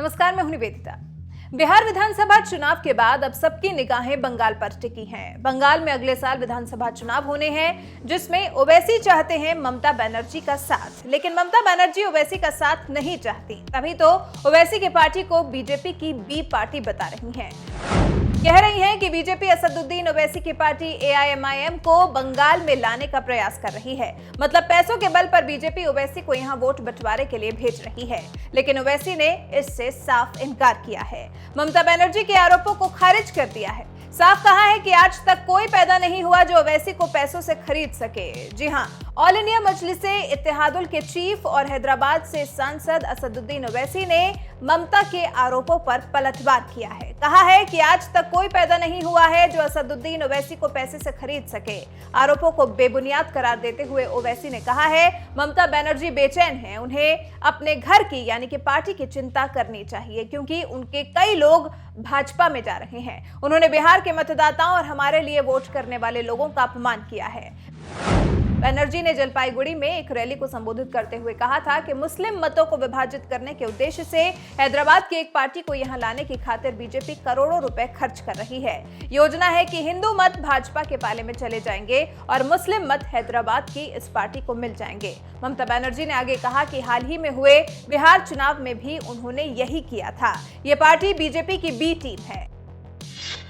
नमस्कार, मैं हूं निवेदिता। बिहार विधानसभा चुनाव के बाद अब सबकी निगाहें बंगाल पर टिकी हैं। बंगाल में अगले साल विधानसभा चुनाव होने हैं, जिसमें ओवैसी चाहते हैं ममता बनर्जी का साथ, लेकिन ममता बनर्जी ओवैसी का साथ नहीं चाहती। तभी तो ओवैसी की पार्टी को बीजेपी की बी पार्टी बता रही हैं। कह रही हैं कि बीजेपी असदुद्दीन ओवैसी की पार्टी एआईएमआईएम को बंगाल में लाने का प्रयास कर रही है। मतलब पैसों के बल पर बीजेपी ओवैसी को यहां वोट बंटवारे के लिए भेज रही है, लेकिन ओवैसी ने इससे साफ इनकार किया है। ममता बनर्जी के आरोपों को खारिज कर दिया है। साफ कहा है कि आज तक कोई पैदा नहीं हुआ जो ओवैसी को पैसों से खरीद सके। जी हां, ऑल इंडिया मजलिसे इत्तेहादुल के चीफ और हैदराबाद से सांसद असदुद्दीन ओवैसी ने ममता के आरोपों पर पलटवार किया है। कहा है कि आज तक कोई पैदा नहीं हुआ है जो असदुद्दीन ओवैसी को पैसे से खरीद सके। आरोपों को बेबुनियाद करार देते हुए ओवैसी ने कहा है ममता बनर्जी बेचैन हैं, उन्हें अपने घर की यानी कि पार्टी की चिंता करनी चाहिए, क्योंकि उनके कई लोग भाजपा में जा रहे हैं। उन्होंने बिहार के मतदाताओं और हमारे लिए वोट करने वाले लोगों का अपमान किया है। बनर्जी ने जलपाईगुड़ी में एक रैली को संबोधित करते हुए कहा था कि मुस्लिम मतों को विभाजित करने के उद्देश्य से हैदराबाद की एक पार्टी को यहां लाने की खातिर बीजेपी करोड़ों रुपए खर्च कर रही है। योजना है कि हिंदू मत भाजपा के पाले में चले जाएंगे और मुस्लिम मत हैदराबाद की इस पार्टी को मिल जाएंगे। ममता बनर्जी ने आगे कहा कि हाल ही में हुए बिहार चुनाव में भी उन्होंने यही किया था। ये पार्टी बीजेपी की बी टीम है।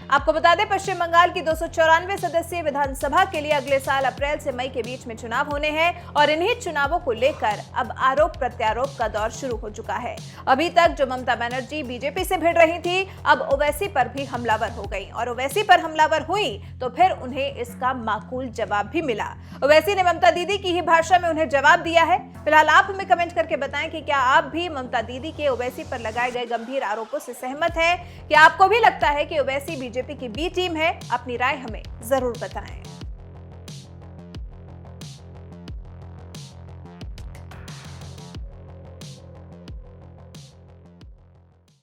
आपको बता दें, पश्चिम बंगाल की 294 सदस्यीय विधानसभा के लिए अगले साल अप्रैल से मई के बीच में चुनाव होने हैं और इन्हीं चुनावों को लेकर अब आरोप प्रत्यारोप का दौर शुरू हो चुका है। अभी तक जो ममता बनर्जी बीजेपी से भिड़ रही थी, अब ओवैसी पर भी हमलावर हो गई और ओवैसी पर हमलावर हुई तो फिर उन्हें इसका माकूल जवाब भी मिला। ओवैसी ने ममता दीदी की ही भाषा में उन्हें जवाब दिया है। फिलहाल आप हमें कमेंट करके बताएं कि क्या आप भी ममता दीदी के ओवैसी पर लगाए गए गंभीर आरोपों से सहमत हैं? क्या आपको भी लगता है कि ओवैसी बीजेपी की बी टीम है? अपनी राय हमें जरूर बताएं।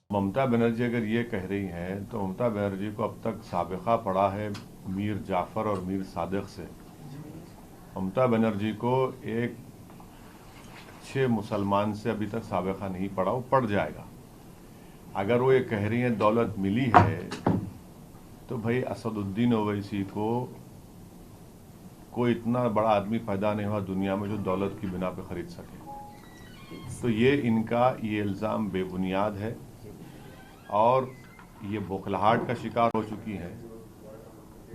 ममता बनर्जी अगर ये कह रही हैं तो ममता बनर्जी को अब तक साबिका पड़ा है मीर जाफर और मीर सादिक से। ममता बनर्जी को एक अच्छे मुसलमान से अभी तक साबिका नहीं पड़ा, वो पड़ जाएगा। अगर वो ये कह रही हैं दौलत मिली है, तो भाई असदुद्दीन ओवैसी को कोई इतना बड़ा आदमी पैदा नहीं हुआ दुनिया में जो दौलत की बिना पे खरीद सके। तो ये इनका ये इल्ज़ाम बेबुनियाद है और ये बौखलाहट का शिकार हो चुकी है।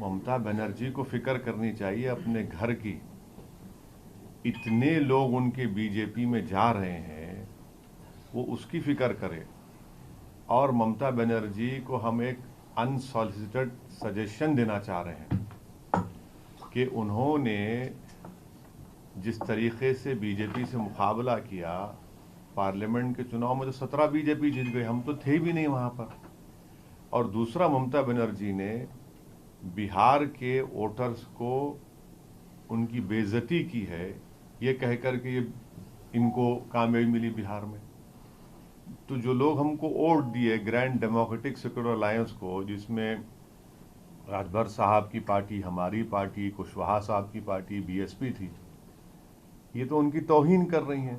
ममता बनर्जी को फिक्र करनी चाहिए अपने घर की। इतने लोग उनके बीजेपी में जा रहे हैं, वो उसकी फिक्र करे। और ममता बनर्जी को हम एक अनसॉलिसिटेड सजेशन देना चाह रहे हैं कि उन्होंने जिस तरीके से बीजेपी से मुकाबला किया पार्लियामेंट के चुनाव में, तो 17 बीजेपी जीत गई, हम तो थे भी नहीं वहां पर। और दूसरा, ममता बनर्जी ने बिहार के वोटर्स को उनकी बेइज्जती की है, ये कहकर के ये इनको कामयाबी मिली बिहार में। तो जो लोग हमको वोट दिए ग्रैंड डेमोक्रेटिक सेक्युलर अलायंस को, जिसमें राजभर साहब की पार्टी, हमारी पार्टी, कुशवाहा साहब की पार्टी, बीएसपी थी, ये तो उनकी तौहीन कर रही हैं।